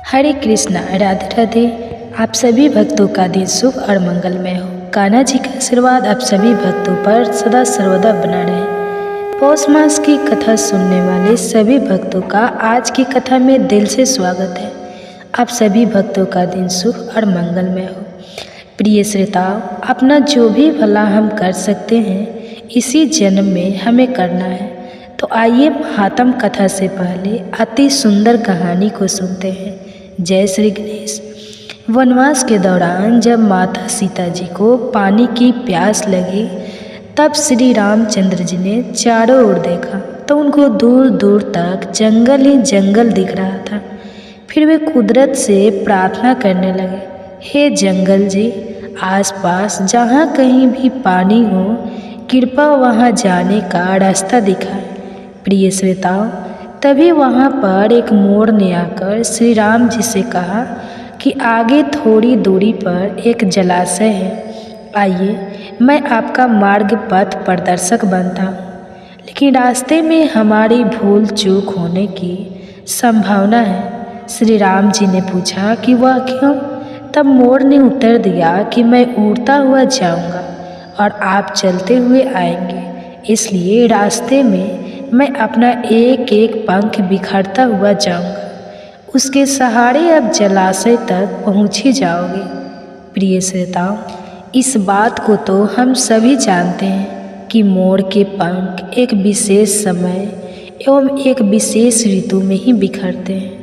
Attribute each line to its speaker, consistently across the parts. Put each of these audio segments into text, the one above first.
Speaker 1: हरे कृष्णा, राधे राधे। आप सभी भक्तों का दिन शुभ और मंगलमय हो। कान्हा जी का आशीर्वाद आप सभी भक्तों पर सदा सर्वदा बना रहे। पौष मास की कथा सुनने वाले सभी भक्तों का आज की कथा में दिल से स्वागत है। आप सभी भक्तों का दिन शुभ और मंगलमय हो। प्रिय श्रोताओ, अपना जो भी भला हम कर सकते हैं इसी जन्म में हमें करना है। तो आइए महात्म कथा से पहले अति सुंदर कहानी को सुनते हैं। जय श्री गणेश। वनवास के दौरान जब माता सीता जी को पानी की प्यास लगी तब श्री रामचंद्र जी ने चारों ओर देखा तो उनको दूर दूर तक जंगल ही जंगल दिख रहा था। फिर वे कुदरत से प्रार्थना करने लगे, हे जंगल जी, आसपास जहाँ कहीं भी पानी हो कृपा वहाँ जाने का रास्ता दिखाए। प्रिय श्रोताओं, तभी वहाँ पर एक मोर ने आकर श्री राम जी से कहा कि आगे थोड़ी दूरी पर एक जलाशय है, आइए मैं आपका मार्ग पथ प्रदर्शक बनता हूँ। लेकिन रास्ते में हमारी भूल चूक होने की संभावना है। श्री राम जी ने पूछा कि वह क्यों? तब मोर ने उत्तर दिया कि मैं उड़ता हुआ जाऊँगा और आप चलते हुए आएंगे, इसलिए रास्ते में मैं अपना एक एक पंख बिखरता हुआ जाऊंगा। उसके सहारे अब जलाशय तक पहुंच ही जाओगे। प्रिय श्रोताओं, इस बात को तो हम सभी जानते हैं कि मोर के पंख एक विशेष समय एवं एक विशेष ऋतु में ही बिखरते हैं।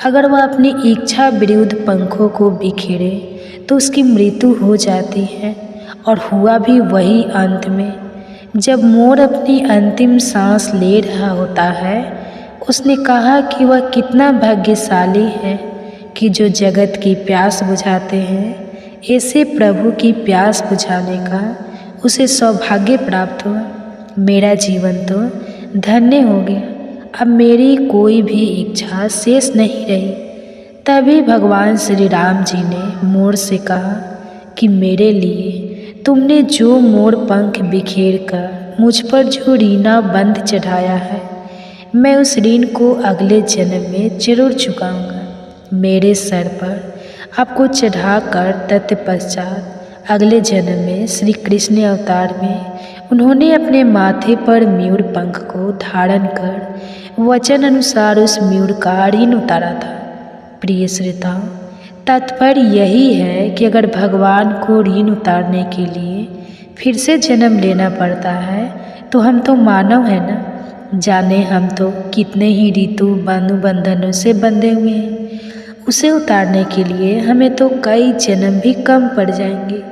Speaker 1: अगर वह अपनी इच्छा विरुद्ध पंखों को बिखेरे तो उसकी मृत्यु हो जाती है, और हुआ भी वही अंत में। जब मोर अपनी अंतिम सांस ले रहा होता है, उसने कहा कि वह कितना भाग्यशाली है कि जो जगत की प्यास बुझाते हैं, ऐसे प्रभु की प्यास बुझाने का उसे सौभाग्य प्राप्त हुआ। मेरा जीवन तो धन्य हो गया, अब मेरी कोई भी इच्छा शेष नहीं रही। तभी भगवान श्री राम जी ने मोर से कहा कि मेरे लिए तुमने जो मोर पंख बिखेर कर मुझ पर जो रीना बंध चढ़ाया है, मैं उस ऋण को अगले जन्म में जरूर चुकाऊंगा। मेरे सर पर आपको चढ़ाकर तत्पश्चात अगले जन्म में श्री कृष्ण अवतार में उन्होंने अपने माथे पर मयूर पंख को धारण कर वचन अनुसार उस मयूर का ऋण उतारा था। प्रिय श्रोताओं, तात्पर्य यही है कि अगर भगवान को ऋण उतारने के लिए फिर से जन्म लेना पड़ता है तो हम तो मानव हैं ना, जाने हम तो कितने ही ऋतु बंधनों से बंधे हुए हैं। उसे उतारने के लिए हमें तो कई जन्म भी कम पड़ जाएंगे।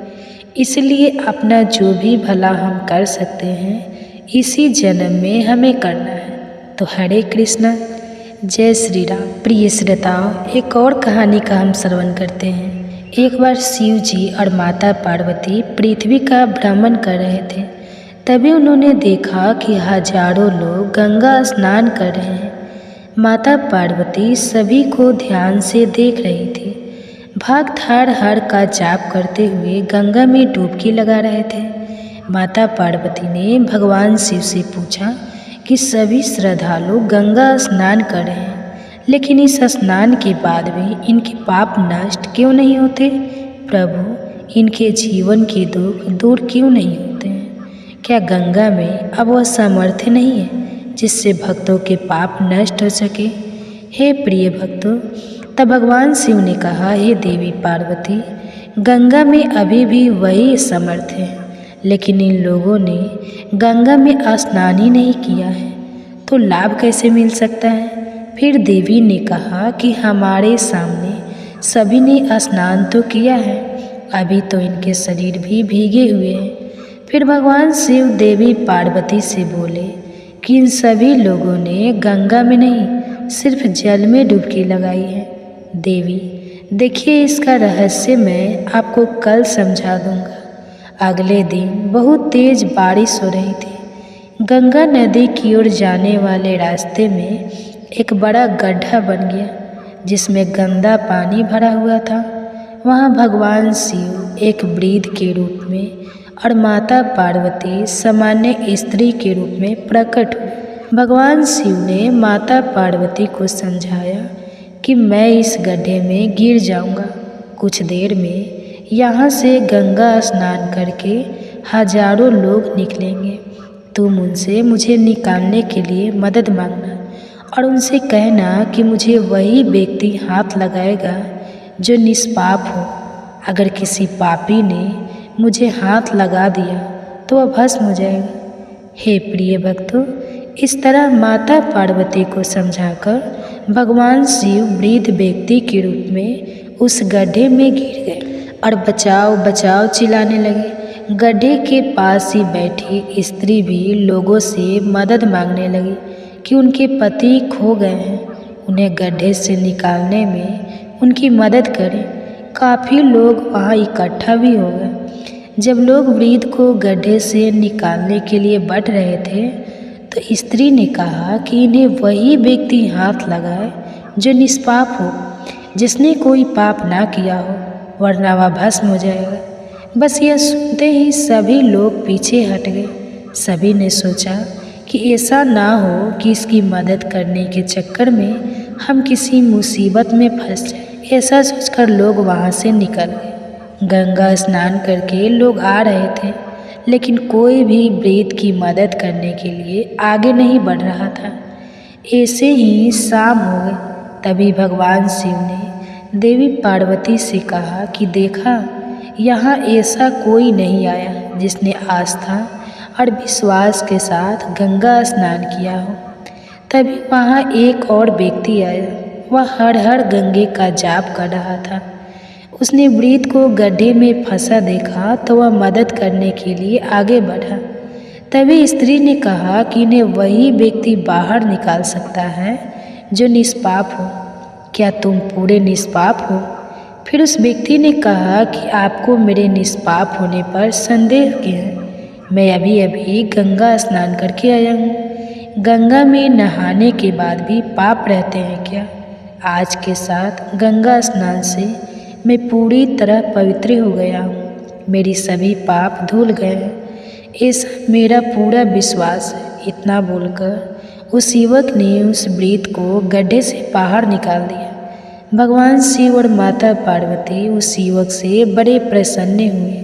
Speaker 1: इसलिए अपना जो भी भला हम कर सकते हैं इसी जन्म में हमें करना है। तो हरे कृष्णा, जय श्री राम। प्रिय श्रोताओं, एक और कहानी का हम श्रवण करते हैं। एक बार शिव जी और माता पार्वती पृथ्वी का भ्रमण कर रहे थे। तभी उन्होंने देखा कि हजारों लोग गंगा स्नान कर रहे हैं। माता पार्वती सभी को ध्यान से देख रही थी। भागधार हर का जाप करते हुए गंगा में डुबकी लगा रहे थे। माता पार्वती ने भगवान शिव से पूछा कि सभी श्रद्धालु गंगा स्नान कर रहे हैं, लेकिन इस स्नान के बाद भी इनके पाप नष्ट क्यों नहीं होते? प्रभु, इनके जीवन के दुख दूर क्यों नहीं होते हैं? क्या गंगा में अब वह सामर्थ्य नहीं है जिससे भक्तों के पाप नष्ट हो सके? हे प्रिय भक्तों, तब भगवान शिव ने कहा, हे देवी पार्वती, गंगा में अभी भी वही सामर्थ्य है, लेकिन इन लोगों ने गंगा में स्नान ही नहीं किया है, तो लाभ कैसे मिल सकता है? फिर देवी ने कहा कि हमारे सामने सभी ने स्नान तो किया है, अभी तो इनके शरीर भी भीगे हुए हैं। फिर भगवान शिव देवी पार्वती से बोले कि इन सभी लोगों ने गंगा में नहीं, सिर्फ जल में डुबकी लगाई है। देवी, देखिए, इसका रहस्य मैं आपको कल समझा दूंगा। अगले दिन बहुत तेज बारिश हो रही थी। गंगा नदी की ओर जाने वाले रास्ते में एक बड़ा गड्ढा बन गया जिसमें गंदा पानी भरा हुआ था। वहाँ भगवान शिव एक वृद्ध के रूप में और माता पार्वती सामान्य स्त्री के रूप में प्रकट हुए। भगवान शिव ने माता पार्वती को समझाया कि मैं इस गड्ढे में गिर जाऊंगा। कुछ देर में यहाँ से गंगा स्नान करके हजारों लोग निकलेंगे। तुम उनसे मुझे निकालने के लिए मदद मांगना और उनसे कहना कि मुझे वही व्यक्ति हाथ लगाएगा जो निष्पाप हो। अगर किसी पापी ने मुझे हाथ लगा दिया तो वह भस्म हो जाएगा। हे प्रिय भक्तों, इस तरह माता पार्वती को समझाकर भगवान शिव वृद्ध व्यक्ति के रूप में उस गड्ढे में गिर गए और बचाओ बचाओ चिल्लाने लगे। गड्ढे के पास ही बैठी स्त्री भी लोगों से मदद मांगने लगी कि उनके पति खो गए हैं, उन्हें गड्ढे से निकालने में उनकी मदद करें। काफ़ी लोग वहाँ इकट्ठा भी हो गए। जब लोग वृद्ध को गड्ढे से निकालने के लिए बढ़ रहे थे तो स्त्री ने कहा कि इन्हें वही व्यक्ति हाथ लगाए जो निष्पाप हो, जिसने कोई पाप ना किया हो, वरना वह भस्म हो जाएगा। बस यह सुनते ही सभी लोग पीछे हट गए। सभी ने सोचा कि ऐसा ना हो कि इसकी मदद करने के चक्कर में हम किसी मुसीबत में फंस जाए। ऐसा सोचकर लोग वहाँ से निकल गए। गंगा स्नान करके लोग आ रहे थे, लेकिन कोई भी वृद्ध की मदद करने के लिए आगे नहीं बढ़ रहा था। ऐसे ही शाम हो गई। तभी भगवान शिव ने देवी पार्वती से कहा कि देखा, यहाँ ऐसा कोई नहीं आया जिसने आस्था और विश्वास के साथ गंगा स्नान किया हो। तभी वहाँ एक और व्यक्ति आया। वह हर हर गंगे का जाप कर रहा था। उसने वृद्ध को गड्ढे में फंसा देखा तो वह मदद करने के लिए आगे बढ़ा। तभी स्त्री ने कहा कि इन्हें वही व्यक्ति बाहर निकाल सकता है जो निष्पाप हो। क्या तुम पूरे निष्पाप हो? फिर उस व्यक्ति ने कहा कि आपको मेरे निष्पाप होने पर संदेह क्यों है? मैं अभी अभी गंगा स्नान करके आया हूँ। गंगा में नहाने के बाद भी पाप रहते हैं क्या? आज के साथ गंगा स्नान से मैं पूरी तरह पवित्र हो गया हूँ। मेरी सभी पाप धुल गए हैं, ऐसा मेरा पूरा विश्वास है। इतना बोलकर उस युवक ने उस वृद्ध को गड्ढे से बाहर निकाल दिया। भगवान शिव और माता पार्वती उस युवक से बड़े प्रसन्न हुए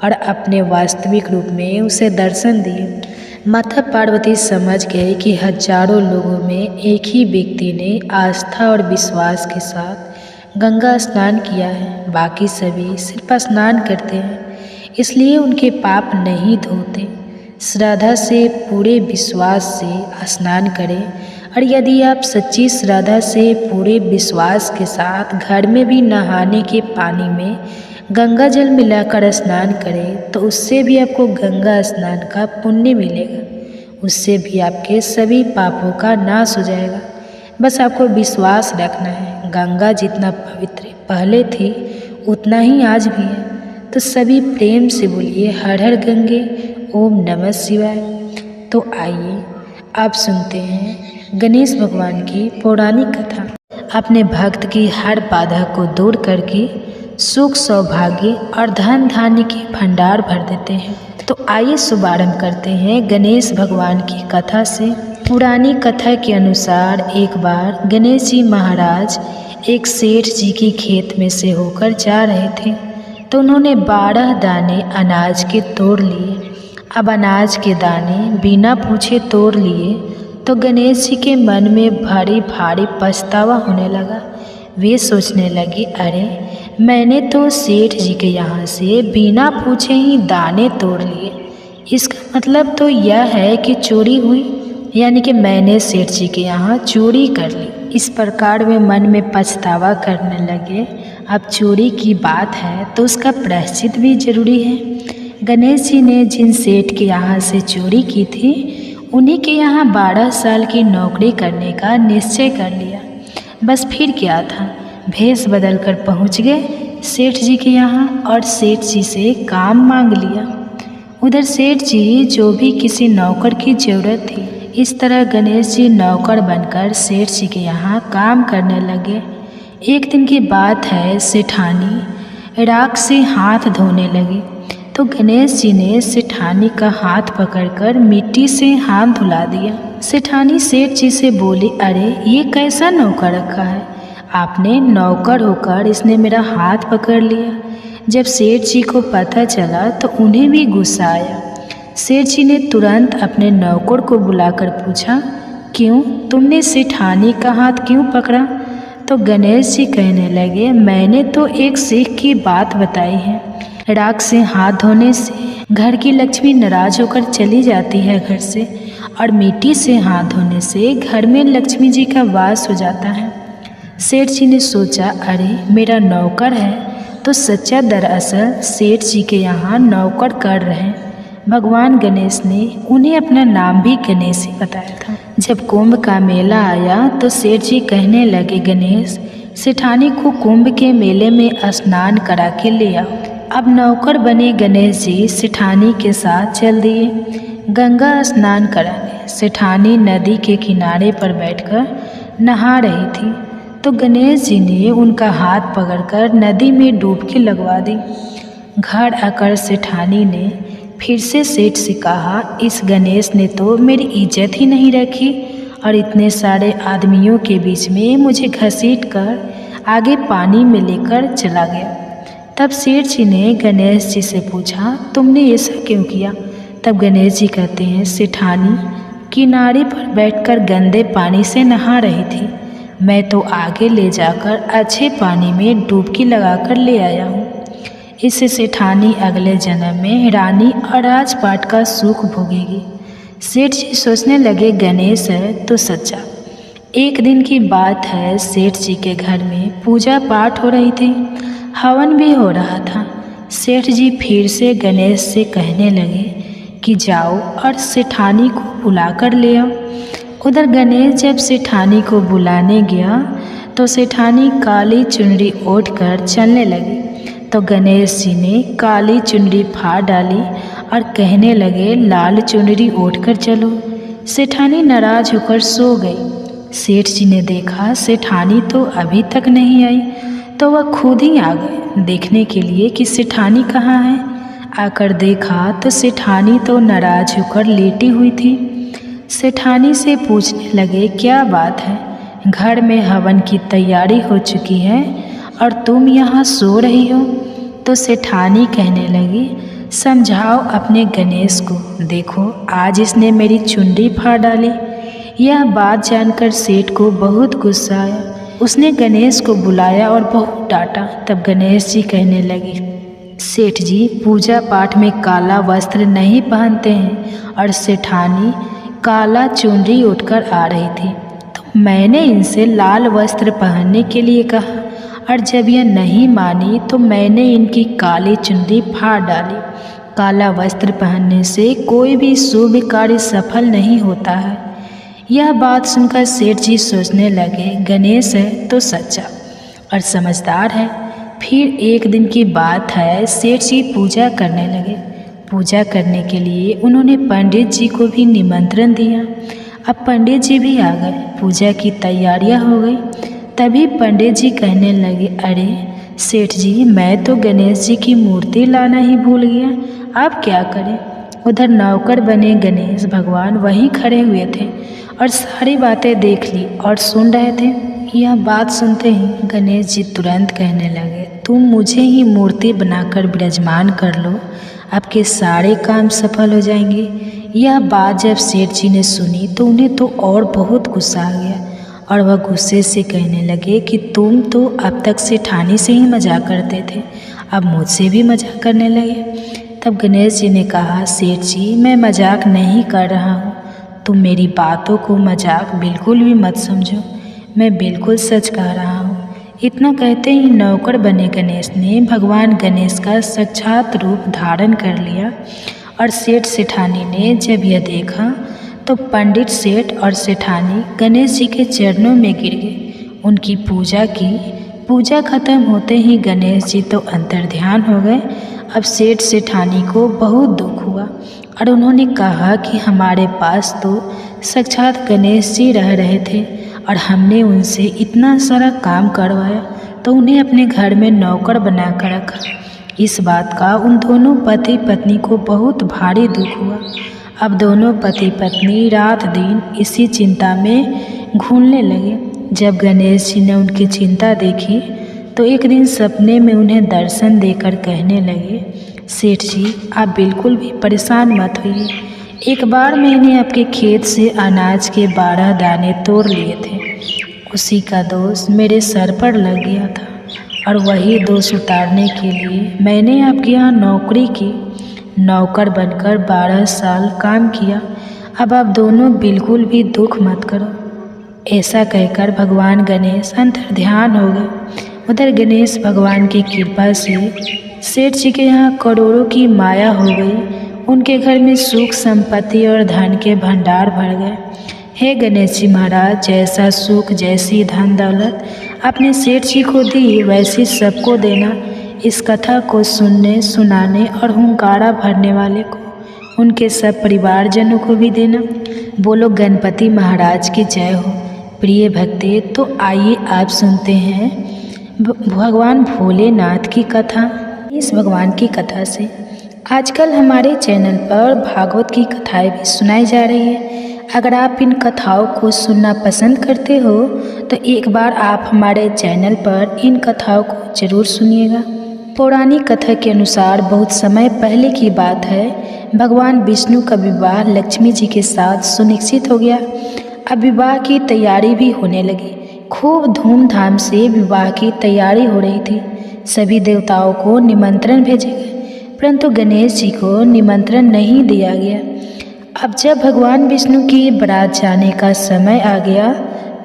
Speaker 1: और अपने वास्तविक रूप में उसे दर्शन दिए। माता पार्वती समझ गए कि हजारों लोगों में एक ही व्यक्ति ने आस्था और विश्वास के साथ गंगा स्नान किया है। बाकी सभी सिर्फ स्नान करते हैं, इसलिए उनके पाप नहीं धोते। श्रद्धा से, पूरे विश्वास से स्नान करें। और यदि आप सच्ची श्रद्धा से, पूरे विश्वास के साथ घर में भी नहाने के पानी में गंगा जल मिलाकर स्नान करें तो उससे भी आपको गंगा स्नान का पुण्य मिलेगा। उससे भी आपके सभी पापों का नाश हो जाएगा। बस आपको विश्वास रखना है। गंगा जितना पवित्र पहले थी उतना ही आज भी है। तो सभी प्रेम से बोलिए हर हर गंगे, ओम नमः शिवाय। तो आइए आप सुनते हैं गणेश भगवान की पौराणिक कथा। अपने भक्त की हर बाधा को दूर करके सुख, सौभाग्य और धन धान्य के भंडार भर देते हैं। तो आइए शुभारंभ करते हैं गणेश भगवान की कथा से। पुरानी कथा के अनुसार एक बार गणेश जी महाराज एक सेठ जी की खेत में से होकर जा रहे थे तो उन्होंने 12 दाने अनाज के तोड़ लिए। अब अनाज के दाने बिना पूछे तोड़ लिए तो गणेश जी के मन में भारी भारी पछतावा होने लगा। वे सोचने लगे, अरे मैंने तो सेठ जी के यहाँ से बिना पूछे ही दाने तोड़ लिए। इसका मतलब तो यह है कि चोरी हुई, यानी कि मैंने सेठ जी के यहाँ चोरी कर ली। इस प्रकार वे मन में पछतावा करने लगे। अब चोरी की बात है तो उसका प्रायश्चित भी जरूरी है। गणेश जी ने जिन सेठ के यहाँ से चोरी की थी उन्हीं के यहाँ 12 साल की नौकरी करने का निश्चय कर लिया। बस फिर क्या था, भेष बदल कर पहुँच गए सेठ जी के यहाँ और सेठ जी से काम मांग लिया। उधर सेठ जी जो भी किसी नौकर की ज़रूरत थी, इस तरह गणेश जी नौकर बनकर सेठ जी के यहाँ काम करने लगे। एक दिन की बात है, सेठानी राख से हाथ धोने लगी तो गणेश जी ने सेठानी का हाथ पकड़कर मिट्टी से हाथ धुला दिया। सेठानी सेठ जी से बोली, अरे ये कैसा नौकर रखा है, आपने नौकर होकर इसने मेरा हाथ पकड़ लिया। जब सेठ जी को पता चला तो उन्हें भी गुस्सा आया। सेठ जी ने तुरंत अपने नौकर को बुलाकर पूछा, क्यों तुमने सेठानी का हाथ क्यों पकड़ा? तो गणेश जी कहने लगे, मैंने तो एक सीख की बात बताई है। राख से हाथ धोने से घर की लक्ष्मी नाराज होकर चली जाती है घर से, और मिट्टी से हाथ धोने से घर में लक्ष्मी जी का वास हो जाता है। सेठ जी ने सोचा, अरे मेरा नौकर है तो सच्चा दरअसल सेठ जी के यहाँ नौकर कर रहे हैं। भगवान गणेश ने उन्हें अपना नाम भी गणेश ही बताया था। जब कुंभ का मेला आया तो सेठ जी कहने लगे, गणेश सेठानी को कुंभ के मेले में स्नान करा के ले आओ। अब नौकर बने गणेश जी सेठानी के साथ चल दिए गंगा स्नान कराने। सेठानी नदी के किनारे पर बैठकर नहा रही थी तो गणेश जी ने उनका हाथ पकड़कर नदी में डुबकी लगवा दी। घर आकर सेठानी ने फिर से सेठ से कहा, इस गणेश ने तो मेरी इज्जत ही नहीं रखी और इतने सारे आदमियों के बीच में मुझे घसीट कर आगे पानी में लेकर चला गया। तब सेठ जी ने गणेश जी से पूछा, तुमने ऐसा क्यों किया? तब गणेश जी कहते हैं, सेठानी किनारे पर बैठकर गंदे पानी से नहा रही थी, मैं तो आगे ले जाकर अच्छे पानी में डुबकी लगाकर ले आया हूँ। इससे सेठानी अगले जन्म में रानी और राजपाट का सुख भोगेगी। सेठ जी सोचने लगे, गणेश है तो सच्चा। एक दिन की बात है, सेठ जी के घर में पूजा पाठ हो रही थी, हवन भी हो रहा था। सेठ जी फिर से गणेश से कहने लगे कि जाओ और सेठानी को बुला कर ले आओ। उधर गणेश जब सेठानी को बुलाने गया तो सेठानी काली चुनरी ओढ़ कर चलने लगी। तो गणेश जी ने काली चुनरी फाड़ डाली और कहने लगे, लाल चुनरी ओढ़कर चलो। सेठानी नाराज होकर सो गई। सेठ जी ने देखा सेठानी तो अभी तक नहीं आई तो वह खुद ही आ गए देखने के लिए कि सेठानी कहाँ है। आकर देखा तो सेठानी तो नाराज होकर लेटी हुई थी। सेठानी से पूछने लगे, क्या बात है? घर में हवन की तैयारी हो चुकी है और तुम यहाँ सो रही हो? तो सेठानी कहने लगी, समझाओ अपने गणेश को, देखो आज इसने मेरी चुनरी फाड़ डाली। यह बात जानकर सेठ को बहुत गुस्सा आया। उसने गणेश को बुलाया और बहुत डांटा। तब गणेश जी कहने लगे, सेठ जी पूजा पाठ में काला वस्त्र नहीं पहनते हैं और सेठानी काला चुनरी उठकर आ रही थी तो मैंने इनसे लाल वस्त्र पहनने के लिए कहा और जब यह नहीं मानी तो मैंने इनकी काली चुनरी फाड़ डाली। काला वस्त्र पहनने से कोई भी शुभ कार्य सफल नहीं होता है। यह बात सुनकर सेठ जी सोचने लगे, गणेश है तो सच्चा और समझदार है। फिर एक दिन की बात है, सेठ जी पूजा करने लगे। पूजा करने के लिए उन्होंने पंडित जी को भी निमंत्रण दिया। अब पंडित जी भी आ गए, पूजा की तैयारियां हो गई। तभी पंडित जी कहने लगे, अरे सेठ जी मैं तो गणेश जी की मूर्ति लाना ही भूल गया, अब क्या करें? उधर नौकर बने गणेश भगवान वहीं खड़े हुए थे और सारी बातें देख ली और सुन रहे थे। यह बात सुनते ही गणेश जी तुरंत कहने लगे, तुम मुझे ही मूर्ति बनाकर विराजमान कर लो, आपके सारे काम सफल हो जाएंगे। यह बात जब सेठ जी ने सुनी तो उन्हें तो और बहुत गुस्सा आ गया और वह गुस्से से कहने लगे कि तुम तो अब तक सेठानी से ही मजाक करते थे, अब मुझसे भी मजाक करने लगे। तब गणेश जी ने कहा, सेठ जी मैं मजाक नहीं कर रहा हूँ, तुम मेरी बातों को मजाक बिल्कुल भी मत समझो, मैं बिल्कुल सच कह रहा हूँ। इतना कहते ही नौकर बने गणेश ने भगवान गणेश का साक्षात रूप धारण कर लिया और सेठ सेठानी ने जब यह देखा तो पंडित सेठ और सेठानी गणेश जी के चरणों में गिर गए, उनकी पूजा की। पूजा खत्म होते ही गणेश जी तो अंतर्ध्यान हो गए। अब सेठ सेठानी को बहुत दुख हुआ और उन्होंने कहा कि हमारे पास तो साक्षात गणेश जी रह रहे थे और हमने उनसे इतना सारा काम करवाया तो उन्हें अपने घर में नौकर बना कर रखा। इस बात का उन दोनों पति पत्नी को बहुत भारी दुख हुआ। अब दोनों पति पत्नी रात दिन इसी चिंता में घूमने लगे। जब गणेश जी ने उनकी चिंता देखी तो एक दिन सपने में उन्हें दर्शन देकर कहने लगे, सेठ जी आप बिल्कुल भी परेशान मत होइए। एक बार मैंने आपके खेत से अनाज के 12 दाने तोड़ लिए थे। उसी का दोष मेरे सर पर लग गया था और वही दोष उतारने के लिए मैंने आपके यहाँ नौकरी की। नौकर बनकर 12 साल काम किया। अब आप दोनों बिल्कुल भी दुख मत करो। ऐसा कहकर भगवान गणेश अंतर्ध्यान हो गए। उधर गणेश भगवान की कृपा से सेठ जी के यहाँ करोड़ों की माया हो गई। उनके घर में सुख संपत्ति और धन के भंडार भर गए। हे गणेश जी महाराज, जैसा सुख जैसी धन दौलत आपने सेठ जी को दी वैसी सबको देना। इस कथा को सुनने सुनाने और हुंकारा भरने वाले को, उनके सब परिवारजनों को भी देना। बोलो गणपति महाराज की जय हो। प्रिय भक्ते, तो आइए आप सुनते हैं भगवान भोलेनाथ की कथा। इस भगवान की कथा से आजकल हमारे चैनल पर भागवत की कथाएं भी सुनाई जा रही है। अगर आप इन कथाओं को सुनना पसंद करते हो तो एक बार आप हमारे चैनल पर इन कथाओं को जरूर सुनिएगा। पौराणिक कथा के अनुसार बहुत समय पहले की बात है, भगवान विष्णु का विवाह लक्ष्मी जी के साथ सुनिश्चित हो गया। अब विवाह की तैयारी भी होने लगी। खूब धूमधाम से विवाह की तैयारी हो रही थी। सभी देवताओं को निमंत्रण भेजे गए, परंतु गणेश जी को निमंत्रण नहीं दिया गया। अब जब भगवान विष्णु की बारात जाने का समय आ गया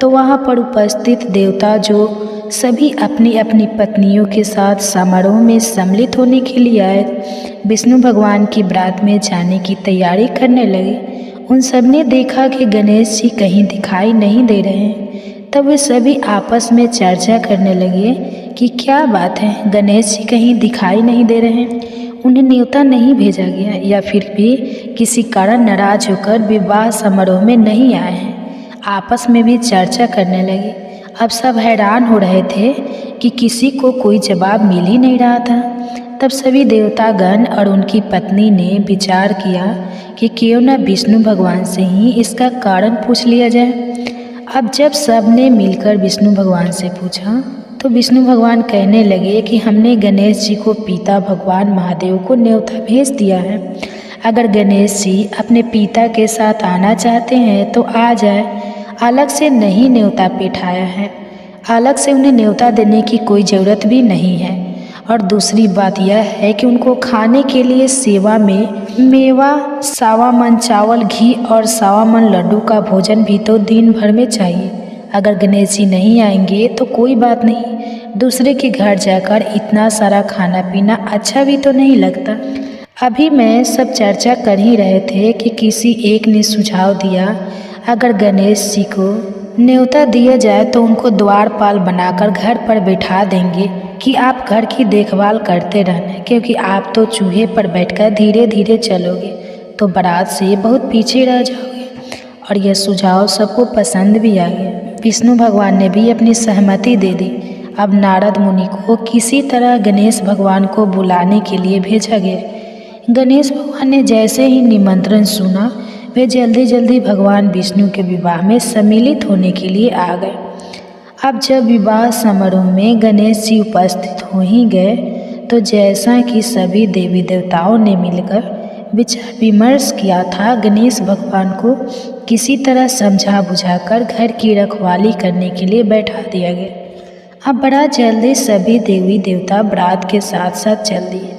Speaker 1: तो वहाँ पर उपस्थित देवता जो सभी अपनी अपनी पत्नियों के साथ समारोह में सम्मिलित होने के लिए आए, विष्णु भगवान की बारात में जाने की तैयारी करने लगे। उन सब ने देखा कि गणेश जी कहीं दिखाई नहीं दे रहे हैं। तब वे सभी आपस में चर्चा करने लगे कि क्या बात है, गणेश जी कहीं दिखाई नहीं दे रहे हैं। उन्हें न्योता नहीं भेजा गया या फिर भी किसी कारण नाराज होकर विवाह समारोह में नहीं आए हैं। आपस में भी चर्चा करने लगे। अब सब हैरान हो रहे थे कि किसी को कोई जवाब मिल ही नहीं रहा था। तब सभी देवतागण और उनकी पत्नी ने विचार किया कि क्यों न विष्णु भगवान से ही इसका कारण पूछ लिया जाए। अब जब सब ने मिलकर विष्णु भगवान से पूछा तो विष्णु भगवान कहने लगे कि हमने गणेश जी को पिता भगवान महादेव को न्योता भेज दिया है। अगर गणेश जी अपने पिता के साथ आना चाहते हैं तो आ जाए, अलग से नहीं न्योता पिठाया है। अलग से उन्हें न्योता देने की कोई ज़रूरत भी नहीं है। और दूसरी बात यह है कि उनको खाने के लिए सेवा में मेवा, 1.25 मन चावल, घी और 1.25 मन लड्डू का भोजन भी तो दिन भर में चाहिए। अगर गणेश जी नहीं आएंगे तो कोई बात नहीं, दूसरे के घर जाकर इतना सारा खाना पीना अच्छा भी तो नहीं लगता। अभी मैं सब चर्चा कर ही रहे थे कि किसी एक ने सुझाव दिया, अगर गणेश जी को न्योता दिया जाए तो उनको द्वारपाल बनाकर घर पर बैठा देंगे कि आप घर की देखभाल करते रहना, क्योंकि आप तो चूहे पर बैठकर धीरे धीरे चलोगे तो बारात से बहुत पीछे रह जाओगे। और यह सुझाव सबको पसंद भी आ गया। विष्णु भगवान ने भी अपनी सहमति दे दी। अब नारद मुनि को किसी तरह गणेश भगवान को बुलाने के लिए भेजा गया। गणेश भगवान ने जैसे ही निमंत्रण सुना वे जल्दी जल्दी भगवान विष्णु के विवाह में सम्मिलित होने के लिए आ गए। अब जब विवाह समारोह में गणेश जी उपस्थित हो ही गए तो जैसा कि सभी देवी देवताओं ने मिलकर विचार विमर्श किया था, गणेश भगवान को किसी तरह समझा बुझाकर घर की रखवाली करने के लिए बैठा दिया गया। अब बड़ा जल्दी सभी देवी देवता बारात के साथ साथ चल दिए।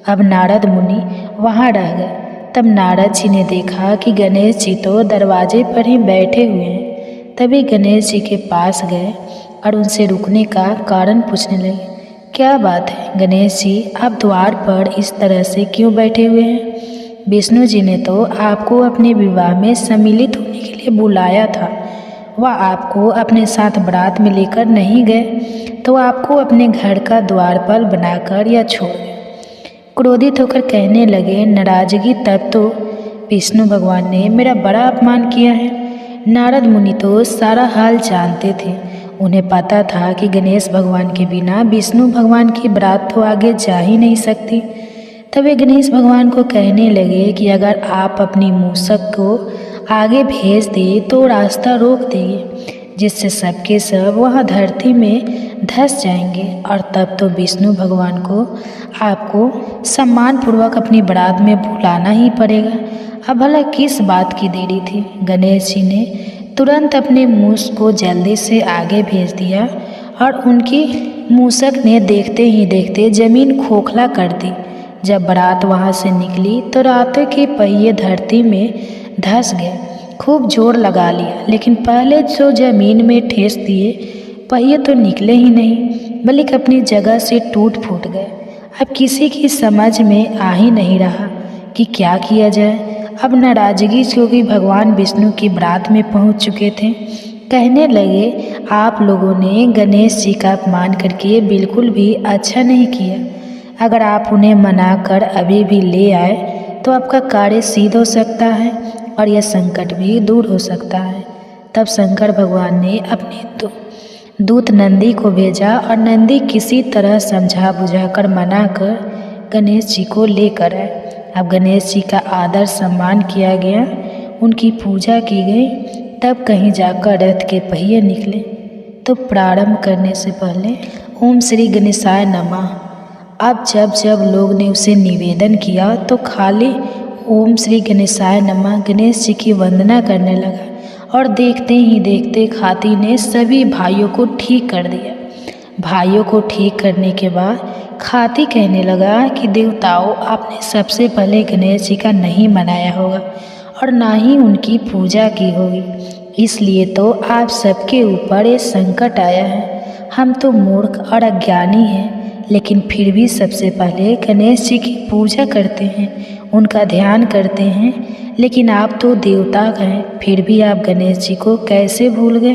Speaker 1: अब नारद मुनि वहाँ रह गए। तब नारद जी ने देखा कि गणेश जी तो दरवाजे पर ही बैठे हुए हैं। तभी गणेश जी के पास गए और उनसे रुकने का कारण पूछने लगे। क्या बात है गणेश जी, आप द्वार पर इस तरह से क्यों बैठे हुए हैं? विष्णु जी ने तो आपको अपने विवाह में सम्मिलित होने के लिए बुलाया था। वह आपको अपने साथ बारात में लेकर नहीं गए तो आपको अपने घर का द्वारपाल बनाकर या छोड़ गए। क्रोधित होकर कहने लगे, नाराजगी तब तो विष्णु भगवान ने मेरा बड़ा अपमान किया है। नारद मुनि तो सारा हाल जानते थे। उन्हें पता था कि गणेश भगवान के बिना विष्णु भगवान की बारात तो आगे जा ही नहीं सकती। तब वे गणेश भगवान को कहने लगे कि अगर आप अपनी मूसक को आगे भेज दे तो रास्ता रोक देंगे। जिससे सबके सब वहाँ धरती में धंस जाएंगे। और तब तो विष्णु भगवान को आपको सम्मानपूर्वक अपनी बारात में बुलाना ही पड़ेगा। अब भला किस बात की देरी थी। गणेश जी ने तुरंत अपने मूस को जल्दी से आगे भेज दिया और उनकी मूसक ने देखते ही देखते जमीन खोखला कर दी। जब बारात वहाँ से निकली तो रातों के पहिए धरती में धंस गए। खूब जोर लगा लिया, लेकिन पहले जो जमीन में ठेस दिए पहिए तो निकले ही नहीं, बल्कि अपनी जगह से टूट फूट गए। अब किसी की समझ में आ ही नहीं रहा कि क्या किया जाए। अब नाराजगी क्योंकि भगवान विष्णु की बारात में पहुंच चुके थे। कहने लगे, आप लोगों ने गणेश जी का अपमान करके बिल्कुल भी अच्छा नहीं किया। अगर आप उन्हें मना कर अभी भी ले आए तो आपका कार्य सिद्ध हो सकता है और यह संकट भी दूर हो सकता है। तब शंकर भगवान ने अपने दूत नंदी को भेजा और नंदी किसी तरह समझा बुझाकर मना कर गणेश जी को लेकर आए। अब गणेश जी का आदर सम्मान किया गया, उनकी पूजा की गई। तब कहीं जाकर रथ के पहिए निकले। तो प्रारंभ करने से पहले ओम श्री गणेशाय नमः। अब जब लोग ने उसे निवेदन किया तो खाली ओम श्री गणेशाय नमः गणेश जी की वंदना करने लगा। और देखते ही देखते खाती ने सभी भाइयों को ठीक कर दिया। भाइयों को ठीक करने के बाद खाती कहने लगा कि देवताओं, आपने सबसे पहले गणेश जी का नहीं मनाया होगा और ना ही उनकी पूजा की होगी, इसलिए तो आप सबके ऊपर ये संकट आया है। हम तो मूर्ख और अज्ञानी हैं, लेकिन फिर भी सबसे पहले गणेश जी की पूजा करते हैं, उनका ध्यान करते हैं। लेकिन आप तो देवता हैं, फिर भी आप गणेश जी को कैसे भूल गए।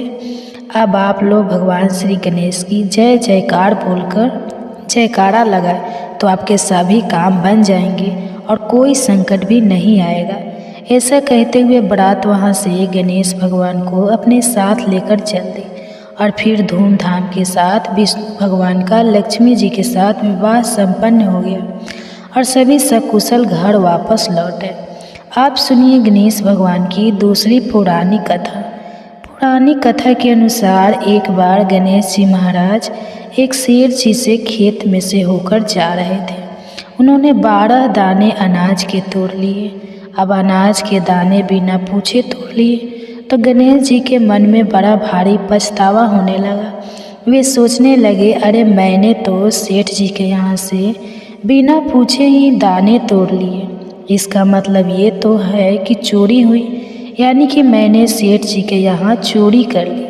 Speaker 1: अब आप लोग भगवान श्री गणेश की जय जयकार बोलकर जयकारा लगाए तो आपके सभी काम बन जाएंगे और कोई संकट भी नहीं आएगा। ऐसा कहते हुए बारात वहाँ से गणेश भगवान को अपने साथ लेकर चल दी। और फिर धूमधाम के साथ विष्णु भगवान का लक्ष्मी जी के साथ विवाह संपन्न हो गया और सभी सकुशल घर वापस लौटे। आप सुनिए गणेश भगवान की दूसरी पौराणिक कथा। पौराणिक कथा के अनुसार एक बार गणेश जी महाराज एक शेर जी से खेत में से होकर जा रहे थे। उन्होंने 12 दाने अनाज के तोड़ लिए। अब अनाज के दाने बिना पूछे तोड़ लिए तो गणेश जी के मन में बड़ा भारी पछतावा होने लगा। वे सोचने लगे, अरे मैंने तो सेठ जी के यहाँ से बिना पूछे ही दाने तोड़ लिए। इसका मतलब ये तो है कि चोरी हुई, यानी कि मैंने सेठ जी के यहाँ चोरी कर ली।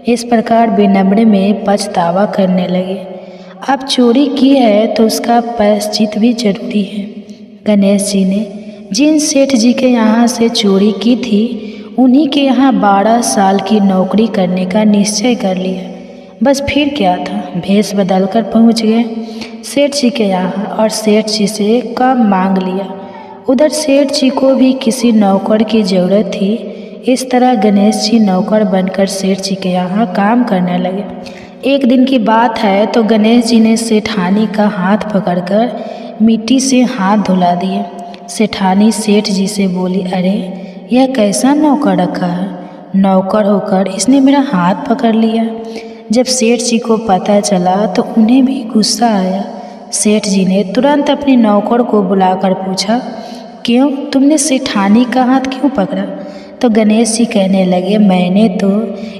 Speaker 1: इस प्रकार विनम्र में पछतावा करने लगे। अब चोरी की है तो उसका प्रायश्चित भी जरूरी है। गणेश जी ने जिन सेठ जी के यहाँ से चोरी की थी उन्हीं के यहाँ 12 साल की नौकरी करने का निश्चय कर लिया। बस फिर क्या था, भेष बदल कर पहुँच गए सेठ जी के यहाँ और सेठ जी से काम मांग लिया। उधर सेठ जी को भी किसी नौकर की ज़रूरत थी। इस तरह गणेश जी नौकर बनकर सेठ जी के यहाँ काम करने लगे। एक दिन की बात है तो गणेश जी ने सेठानी का हाथ पकड़कर मिट्टी से हाथ धुला दिए। सेठानी सेठ जी से बोली, अरे यह कैसा नौकर रखा है, नौकर होकर इसने मेरा हाथ पकड़ लिया। जब सेठ जी को पता चला तो उन्हें भी गुस्सा आया। सेठ जी ने तुरंत अपने नौकर को बुलाकर पूछा, क्यों तुमने सेठानी का हाथ क्यों पकड़ा। तो गणेश जी कहने लगे, मैंने तो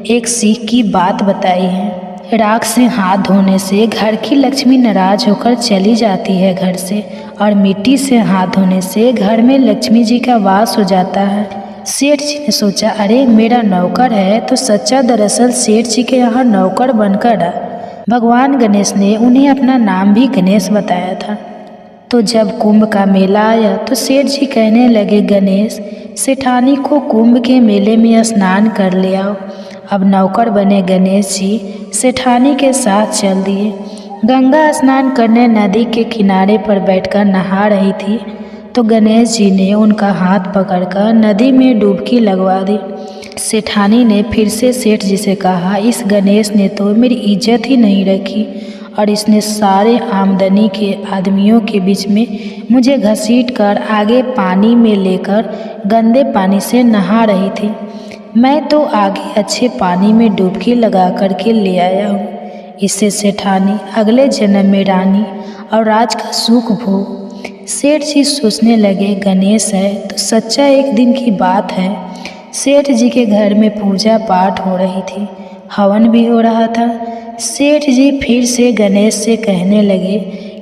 Speaker 1: एक सीख की बात बताई है। राख से हाथ धोने से घर की लक्ष्मी नाराज होकर चली जाती है घर से, और मिट्टी से हाथ धोने से घर में लक्ष्मी जी का वास हो जाता है। सेठ जी ने सोचा, अरे मेरा नौकर है तो सच्चा दरअसल सेठ जी के यहाँ नौकर बनकर रहा। भगवान गणेश ने उन्हें अपना नाम भी गणेश बताया था। तो जब कुंभ का मेला आया तो सेठ जी कहने लगे, गणेश सेठानी को कुंभ के मेले में स्नान कर ले आओ। अब नौकर बने गणेश जी सेठानी के साथ चल दिए। गंगा स्नान करने नदी के किनारे पर बैठकर नहा रही थी तो गणेश जी ने उनका हाथ पकड़कर नदी में डुबकी लगवा दी। सेठानी ने फिर से सेठ जी से कहा, इस गणेश ने तो मेरी इज्जत ही नहीं रखी और इसने सारे आमदनी के आदमियों के बीच में मुझे घसीट कर आगे पानी में लेकर गंदे पानी से नहा रही थी। मैं तो आगे अच्छे पानी में डुबकी लगा करके ले आया हूँ। इससे सेठानी अगले जन्म में रानी और राज का सुख भोग। सेठ जी सोचने लगे, गणेश है तो सच्चा एक दिन की बात है। सेठ जी के घर में पूजा पाठ हो रही थी, हवन भी हो रहा था। सेठ जी फिर से गणेश से कहने लगे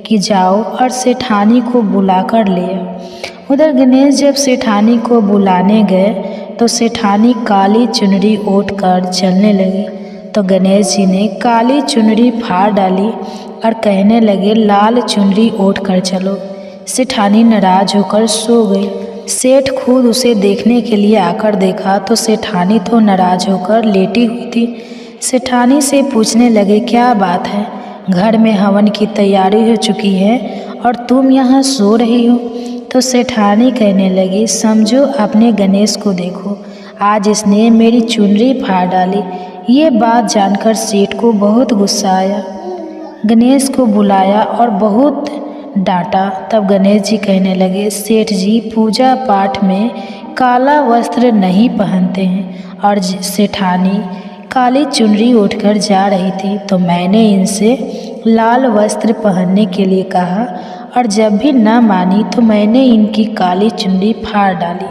Speaker 1: कि जाओ और सेठानी को बुला कर ले आओ। उधर गणेश जब सेठानी को बुलाने गए तो सेठानी काली चुनरी ओढ़ कर चलने लगी। तो गणेश जी ने काली चुनरी फाड़ डाली और कहने लगे, लाल चुनरी ओढ़ कर चलो। सेठानी नाराज होकर सो गई। सेठ खुद उसे देखने के लिए आकर देखा तो सेठानी तो नाराज होकर लेटी हुई थी। सेठानी से पूछने लगे, क्या बात है, घर में हवन की तैयारी हो चुकी है और तुम यहाँ सो रही हो? तो सेठानी कहने लगी, समझो अपने गणेश को देखो, आज इसने मेरी चुनरी फाड़ डाली। ये बात जानकर सेठ को बहुत गुस्सा आया। गणेश को बुलाया और बहुत डांटा। तब गणेश जी कहने लगे, सेठ जी पूजा पाठ में काला वस्त्र नहीं पहनते हैं और सेठानी काली चुनरी उठकर जा रही थी तो मैंने इनसे लाल वस्त्र पहनने के लिए कहा और जब भी न मानी तो मैंने इनकी काली चुनरी फाड़ डाली।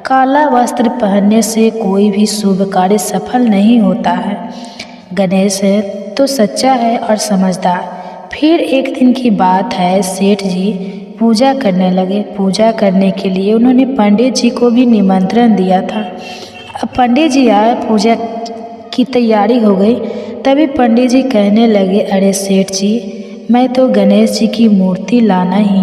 Speaker 1: काला वस्त्र पहनने से कोई भी शुभ कार्य सफल नहीं होता है। गणेश है तो सच्चा है और समझदार। फिर एक दिन की बात है, सेठ जी पूजा करने लगे। पूजा करने के लिए उन्होंने पंडित जी को भी निमंत्रण दिया था। अब पंडित जी आए, पूजा की तैयारी हो गई। तभी पंडित जी कहने लगे, अरे सेठ जी, मैं तो गणेश जी की मूर्ति लाना ही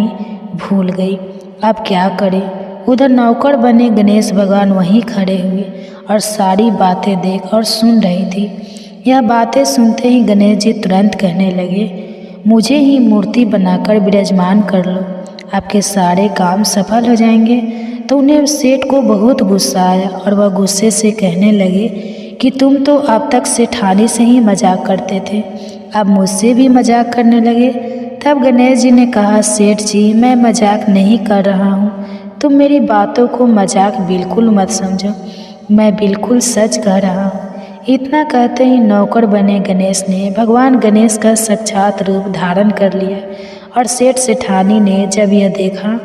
Speaker 1: भूल गई, अब क्या करें। उधर नौकर बने गणेश भगवान वहीं खड़े हुए और सारी बातें देख और सुन रही थी। यह बातें सुनते ही गणेश जी तुरंत कहने लगे, मुझे ही मूर्ति बनाकर विराजमान कर लो, आपके सारे काम सफल हो जाएंगे। तो उन्हें सेठ को बहुत गुस्सा आया और वह गुस्से से कहने लगे कि तुम तो अब तक सेठानी से ही मजाक करते थे, अब मुझसे भी मजाक करने लगे। तब गणेश जी ने कहा, सेठ जी मैं मजाक नहीं कर रहा हूँ, तुम मेरी बातों को मजाक बिल्कुल मत समझो, मैं बिल्कुल सच कह रहा हूँ। इतना कहते ही नौकर बने गणेश ने भगवान गणेश का साक्षात रूप धारण कर लिया और सेठ सेठानी ने जब यह देखा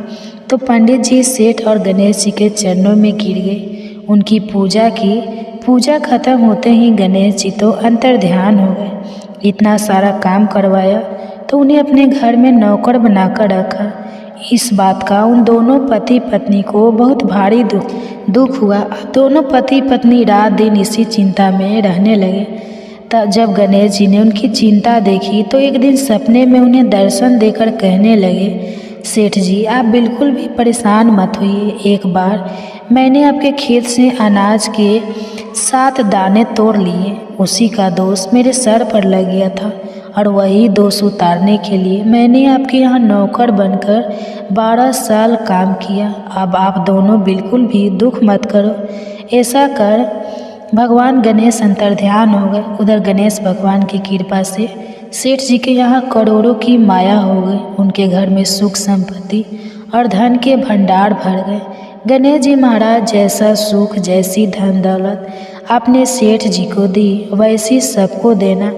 Speaker 1: तो पंडित जी सेठ और गणेश जी के चरणों में गिर गए, उनकी पूजा की। पूजा खत्म होते ही गणेश जी तो अंतर्ध्यान हो गए। इतना सारा काम करवाया तो उन्हें अपने घर में नौकर बनाकर रखा। इस बात का उन दोनों पति पत्नी को बहुत भारी दुख हुआ। दोनों पति पत्नी रात दिन इसी चिंता में रहने लगे। तब जब गणेश जी ने उनकी चिंता देखी तो एक दिन सपने में उन्हें दर्शन देकर कहने लगे, सेठ जी आप बिल्कुल भी परेशान मत होइए, एक बार मैंने आपके खेत से अनाज के 7 दाने तोड़ लिए, उसी का दोष मेरे सर पर लग गया था और वही दोष उतारने के लिए मैंने आपके यहाँ नौकर बनकर 12 साल काम किया। अब आप दोनों बिल्कुल भी दुख मत करो। ऐसा कर भगवान गणेश अंतर्ध्यान हो गए। उधर गणेश भगवान की कृपा से सेठ जी के यहाँ करोड़ों की माया हो गई। उनके घर में सुख संपत्ति और धन के भंडार भर गए। गणेश जी महाराज जैसा सुख, जैसी धन दौलत आपने सेठ जी को दी, वैसी सबको देना।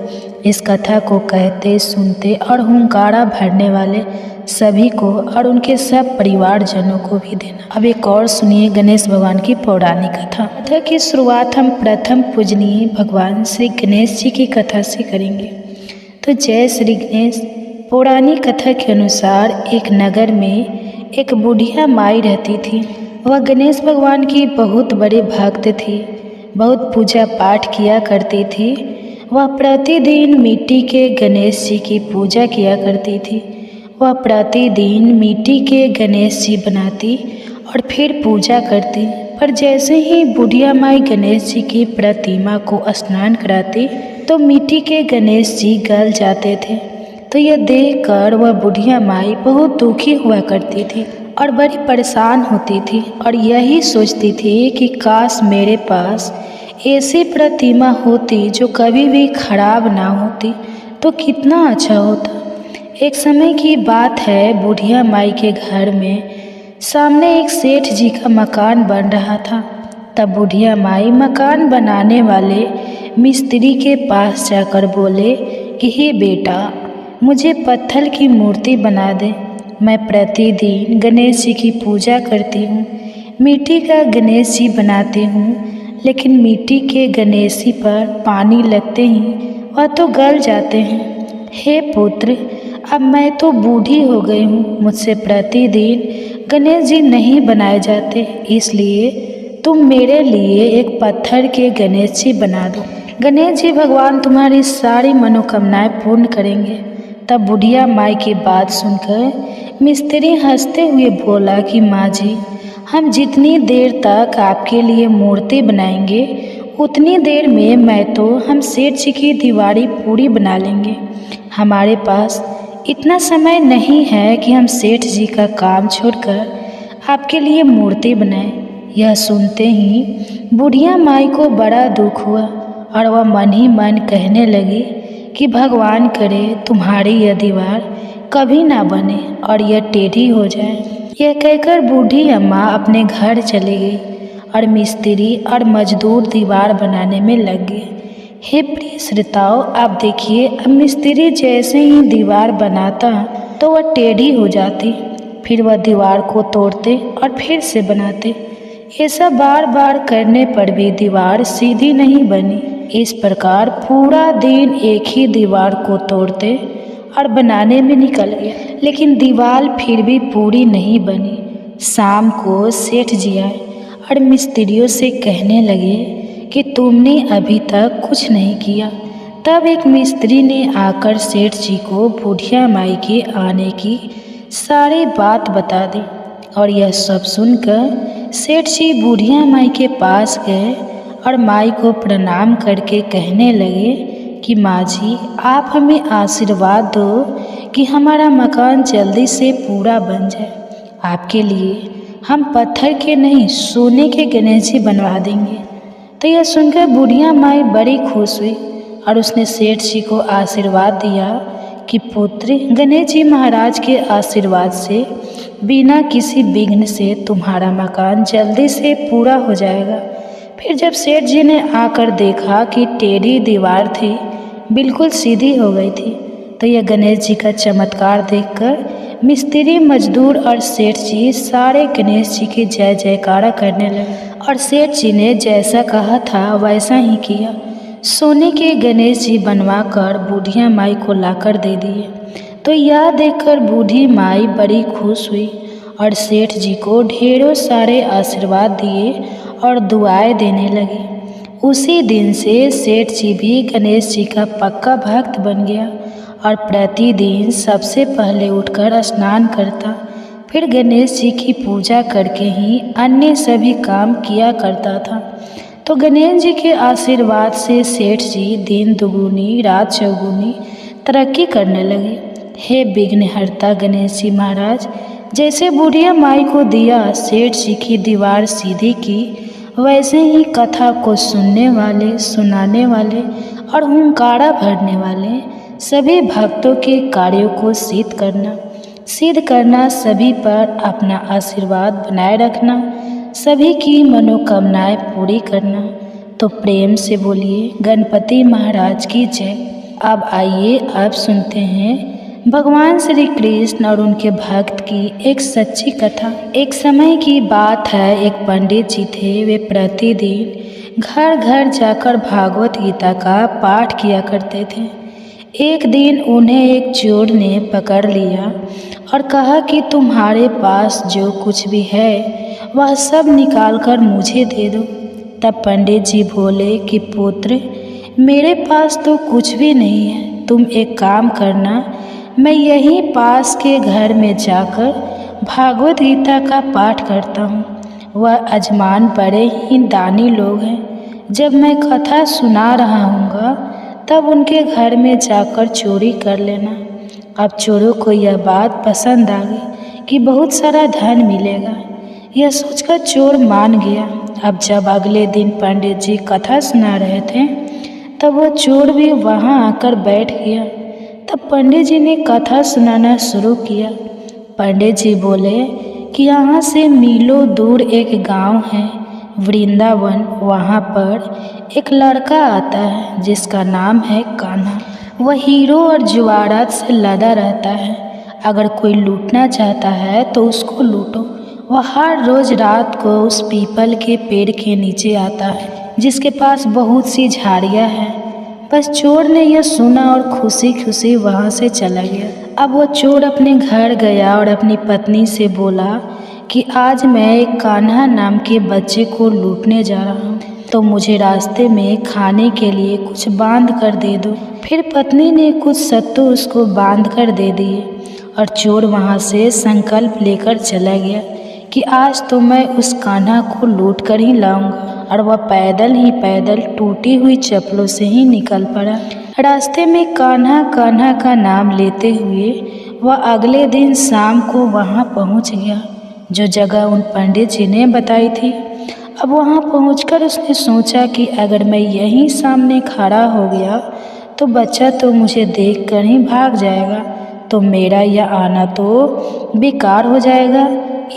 Speaker 1: इस कथा को कहते, सुनते और हुंकारा भरने वाले सभी को और उनके सब परिवारजनों को भी देना। अब एक और सुनिए गणेश भगवान की पौराणिक कथा। कथा की शुरुआत हम प्रथम पूजनीय भगवान श्री गणेश जी की कथा से करेंगे। तो जय श्री गणेश। पौराणिक कथा के अनुसार एक नगर में एक बुढ़िया माई रहती थी। वह गणेश भगवान की बहुत बड़े भक्त थी, बहुत पूजा पाठ किया करती थी। वह प्रतिदिन मिट्टी के गणेश जी की पूजा किया करती थी। वह प्रतिदिन मिट्टी के गणेश जी बनाती और फिर पूजा करती। पर जैसे ही बुढ़िया माई गणेश जी की प्रतिमा को स्नान कराती तो मिट्टी के गणेश जी गल जाते थे। तो यह देखकर वह बुढ़िया माई बहुत दुखी हुआ करती थी और बड़ी परेशान होती थी और यही सोचती थी कि काश मेरे पास ऐसी प्रतिमा होती जो कभी भी खराब ना होती तो कितना अच्छा होता। एक समय की बात है, बुढ़िया माई के घर में सामने एक सेठ जी का मकान बन रहा था। तब बुढ़िया माई मकान बनाने वाले मिस्त्री के पास जाकर बोले कि हे बेटा, मुझे पत्थर की मूर्ति बना दे। मैं प्रतिदिन गणेश जी की पूजा करती हूँ, मिट्टी का गणेश जी बनाती हूँ, लेकिन मिट्टी के गणेश जी पर पानी लगते ही वह तो गल जाते हैं। हे पुत्र, अब मैं तो बूढ़ी हो गई हूँ, मुझसे प्रतिदिन गणेश जी नहीं बनाए जाते, इसलिए तुम मेरे लिए एक पत्थर के गणेश जी बना दो। गणेश जी भगवान तुम्हारी सारी मनोकामनाएं पूर्ण करेंगे। तब बुढ़िया माई की बात सुनकर मिस्त्री हंसते हुए बोला कि माँ जी, हम जितनी देर तक आपके लिए मूर्ति बनाएंगे उतनी देर में मैं तो हम सेठ जी की दीवारी पूरी बना लेंगे। हमारे पास इतना समय नहीं है कि हम सेठ जी का काम छोड़कर आपके लिए मूर्ति बनाएं। यह सुनते ही बुढ़िया माई को बड़ा दुख हुआ और वह मन ही मन कहने लगी कि भगवान करे तुम्हारी यह दीवार कभी ना बने और यह टेढ़ी हो जाए। यह कहकर बूढ़ी अम्मा अपने घर चली गई और मिस्त्री और मजदूर दीवार बनाने में लग गए। हे प्रिय श्रोताओं, आप देखिए, अब मिस्त्री जैसे ही दीवार बनाता तो वह टेढ़ी हो जाती, फिर वह दीवार को तोड़ते और फिर से बनाते। ऐसा बार बार करने पर भी दीवार सीधी नहीं बनी। इस प्रकार पूरा दिन एक ही दीवार को तोड़ते और बनाने में निकल गया, लेकिन दीवार फिर भी पूरी नहीं बनी। शाम को सेठ जी आए और मिस्त्रियों से कहने लगे कि तुमने अभी तक कुछ नहीं किया। तब एक मिस्त्री ने आकर सेठ जी को बुढ़िया माई के आने की सारी बात बता दी और यह सब सुनकर सेठ जी बुढ़िया माई के पास गए और माई को प्रणाम करके कहने लगे कि माँ जी, आप हमें आशीर्वाद दो कि हमारा मकान जल्दी से पूरा बन जाए। आपके लिए हम पत्थर के नहीं सोने के गणेश जी बनवा देंगे। तो यह सुनकर बुढ़िया माई बड़ी खुश हुई और उसने सेठ जी को आशीर्वाद दिया कि पुत्र, गणेश जी महाराज के आशीर्वाद से बिना किसी विघ्न से तुम्हारा मकान जल्दी से पूरा हो जाएगा। फिर जब सेठ जी ने आकर देखा कि टेढ़ी दीवार थी बिल्कुल सीधी हो गई थी, तो यह गणेश जी का चमत्कार देखकर मिस्त्री, मजदूर और सेठ जी सारे गणेश जी की जय जयकारा करने लगे और सेठ जी ने जैसा कहा था वैसा ही किया। सोने के गणेश जी बनवा कर बुढ़िया माई को लाकर दे दिए। तो यह देखकर बूढ़ी माई बड़ी खुश हुई और सेठ जी को ढेरों सारे आशीर्वाद दिए और दुआएं देने लगे। उसी दिन से सेठ जी भी गणेश जी का पक्का भक्त बन गया और प्रतिदिन सबसे पहले उठकर स्नान करता, फिर गणेश जी की पूजा करके ही अन्य सभी काम किया करता था। तो गणेश जी के आशीर्वाद से सेठ जी दिन दुगुनी रात चौगुनी तरक्की करने लगे। हे विघ्नहर्ता गणेश जी महाराज, जैसे बुढ़िया माई को दिया सेठ जी की दीवार सीधी की, वैसे ही कथा को सुनने वाले, सुनाने वाले और हुंकारा भरने वाले सभी भक्तों के कार्यों को सिद्ध करना, सभी पर अपना आशीर्वाद बनाए रखना, सभी की मनोकामनाएं पूरी करना। तो प्रेम से बोलिए गणपति महाराज की जय। अब आइए आप सुनते हैं भगवान श्री कृष्ण और उनके भक्त की एक सच्ची कथा। एक समय की बात है, एक पंडित जी थे। वे प्रतिदिन घर घर जाकर भागवत गीता का पाठ किया करते थे। एक दिन उन्हें एक चोर ने पकड़ लिया और कहा कि तुम्हारे पास जो कुछ भी है वह सब निकाल कर मुझे दे दो। तब पंडित जी बोले कि पुत्र, मेरे पास तो कुछ भी नहीं है, तुम एक काम करना, मैं यहीं पास के घर में जाकर भागवत गीता का पाठ करता हूँ। वह अजमान बड़े ही दानी लोग हैं। जब मैं कथा सुना रहा हूँगा तब उनके घर में जाकर चोरी कर लेना। अब चोरों को यह बात पसंद आ गई कि बहुत सारा धन मिलेगा। यह सोचकर चोर मान गया। अब जब अगले दिन पंडित जी कथा सुना रहे थे तब वह चोर भी वहाँ आकर बैठ गया। तब पंडित जी ने कथा सुनाना शुरू किया। पंडित जी बोले कि यहाँ से मीलों दूर एक गांव है वृंदावन। वहाँ पर एक लड़का आता है जिसका नाम है कान्हा। वह हीरो और जवाहरात से लदा रहता है। अगर कोई लूटना चाहता है तो उसको लूटो। वह हर रोज़ रात को उस पीपल के पेड़ के नीचे आता है जिसके पास बहुत सी झाड़ियाँ हैं। बस चोर ने यह सुना और खुशी खुशी वहाँ से चला गया। अब वो चोर अपने घर गया और अपनी पत्नी से बोला कि आज मैं एक कान्हा नाम के बच्चे को लूटने जा रहा हूँ, तो मुझे रास्ते में खाने के लिए कुछ बांध कर दे दो। फिर पत्नी ने कुछ सत्तू उसको बांध कर दे दिए और चोर वहाँ से संकल्प लेकर चला गया कि आज तो मैं उस कान्हा को लूट कर ही लाऊंगा। और वह पैदल ही पैदल टूटी हुई चप्पलों से ही निकल पड़ा। रास्ते में कान्हा कान्हा का नाम लेते हुए वह अगले दिन शाम को वहाँ पहुँच गया जो जगह उन पंडित जी ने बताई थी। अब वहाँ पहुंचकर उसने सोचा कि अगर मैं यहीं सामने खड़ा हो गया तो बच्चा तो मुझे देखकर ही भाग जाएगा, तो मेरा यह आना तो बेकार हो जाएगा।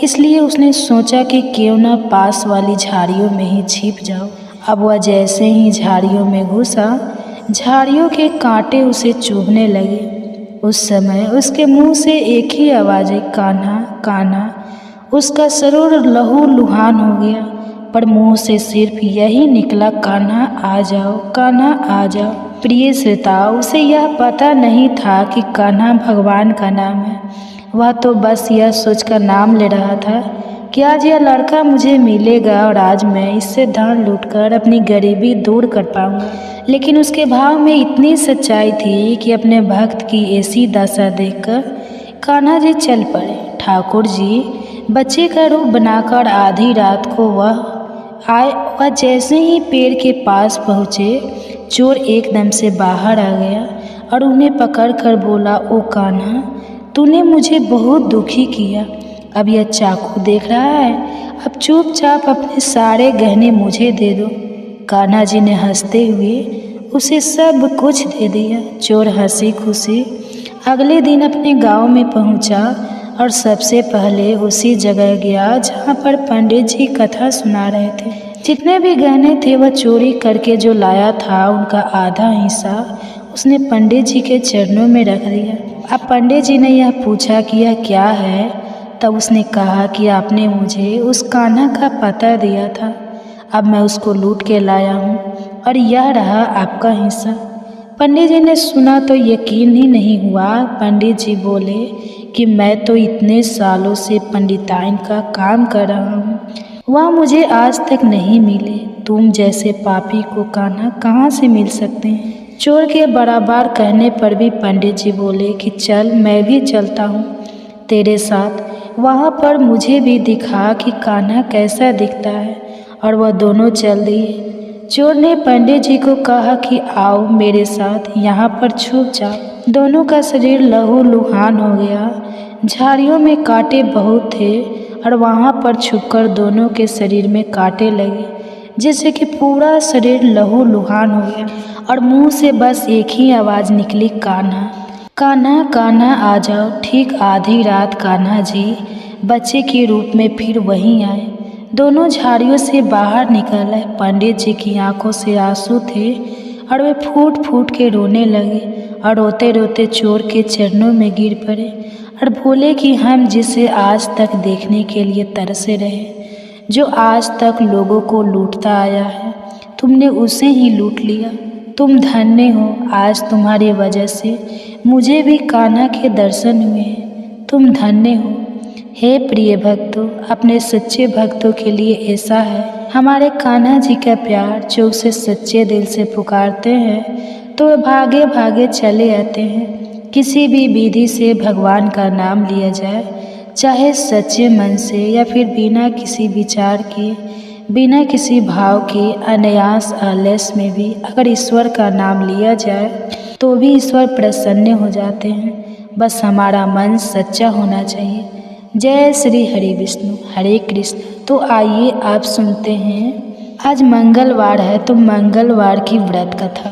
Speaker 1: इसलिए उसने सोचा कि क्यों ना पास वाली झाड़ियों में ही छिप जाओ। अब वह जैसे ही झाड़ियों में घुसा, झाड़ियों के कांटे उसे चुभने लगे। उस समय उसके मुंह से एक ही आवाज़ आई, कान्हा कान्हा। उसका शरीर लहू लुहान हो गया, पर मुंह से सिर्फ यही निकला, कान्हा आ जाओ, कान्हा आ जाओ। प्रिय श्रोताओ, उसे यह पता नहीं था कि कान्हा भगवान का नाम है। वह तो बस यह सोचकर नाम ले रहा था कि आज यह लड़का मुझे मिलेगा और आज मैं इससे धन लूटकर अपनी गरीबी दूर कर पाऊंगा। लेकिन उसके भाव में इतनी सच्चाई थी कि अपने भक्त की ऐसी दशा देखकर कान्हा जी चल पड़े। ठाकुर जी बच्चे का रूप बनाकर आधी रात को वह आए। वह जैसे ही पेड़ के पास पहुँचे, चोर एकदम से बाहर आ गया और उन्हें पकड़कर बोला, ओ कान्हा, तूने मुझे बहुत दुखी किया। अब यह चाकू देख रहा है, अब चुपचाप अपने सारे गहने मुझे दे दो। कान्हा जी ने हंसते हुए उसे सब कुछ दे दिया। चोर हंसी खुशी अगले दिन अपने गांव में पहुंचा और सबसे पहले उसी जगह गया जहां पर पंडित जी कथा सुना रहे थे। जितने भी गहने थे वह चोरी करके जो लाया था, उनका आधा हिस्सा उसने पंडित जी के चरणों में रख दिया। अब पंडित जी ने यह पूछा कि यह क्या है, तब उसने कहा कि आपने मुझे उस कान्हा का पता दिया था, अब मैं उसको लूट के लाया हूँ और यह रहा आपका हिस्सा। पंडित जी ने सुना तो यकीन ही नहीं हुआ। पंडित जी बोले कि मैं तो इतने सालों से पंडिताइन का काम कर रहा हूँ, वह मुझे आज तक नहीं मिले। तुम जैसे पापी को कान्हा कहाँ से मिल सकते हैं। चोर के बराबर कहने पर भी पंडित जी बोले कि चल, मैं भी चलता हूँ तेरे साथ, वहाँ पर मुझे भी दिखा कि कान्हा कैसा दिखता है। और वह दोनों चल दिए। चोर ने पंडित जी को कहा कि आओ मेरे साथ, यहाँ पर छुप जाओ। दोनों का शरीर लहू लुहान हो गया। झाड़ियों में कांटे बहुत थे और वहाँ पर छुपकर दोनों के शरीर में कांटे लगे, जिससे कि पूरा शरीर लहू लुहान हो गया और मुंह से बस एक ही आवाज़ निकली, कान्हा कान्हा कान्हा आ जाओ। ठीक आधी रात कान्हा जी बच्चे के रूप में फिर वहीं आए। दोनों झाड़ियों से बाहर निकल आए। पंडित जी की आंखों से आंसू थे और वे फूट फूट के रोने लगे और रोते रोते चोर के चरणों में गिर पड़े और बोले कि हम जिसे आज तक देखने के लिए तरसे रहे, जो आज तक लोगों को लूटता आया है, तुमने उसे ही लूट लिया। तुम धन्य हो, आज तुम्हारी वजह से मुझे भी कान्हा के दर्शन हुए हैं। तुम धन्य हो। हे प्रिय भक्तों, अपने सच्चे भक्तों के लिए ऐसा है हमारे कान्हा जी का प्यार, जो उसे सच्चे दिल से पुकारते हैं तो वे भागे भागे चले आते हैं। किसी भी विधि से भगवान का नाम लिया जाए, चाहे सच्चे मन से या फिर बिना किसी विचार के, बिना किसी भाव के, अनायास आलस में भी अगर ईश्वर का नाम लिया जाए तो भी ईश्वर प्रसन्न हो जाते हैं। बस हमारा मन सच्चा होना चाहिए। जय श्री हरि विष्णु हरे कृष्ण। तो आइए आप सुनते हैं, आज मंगलवार है तो मंगलवार की व्रत कथा।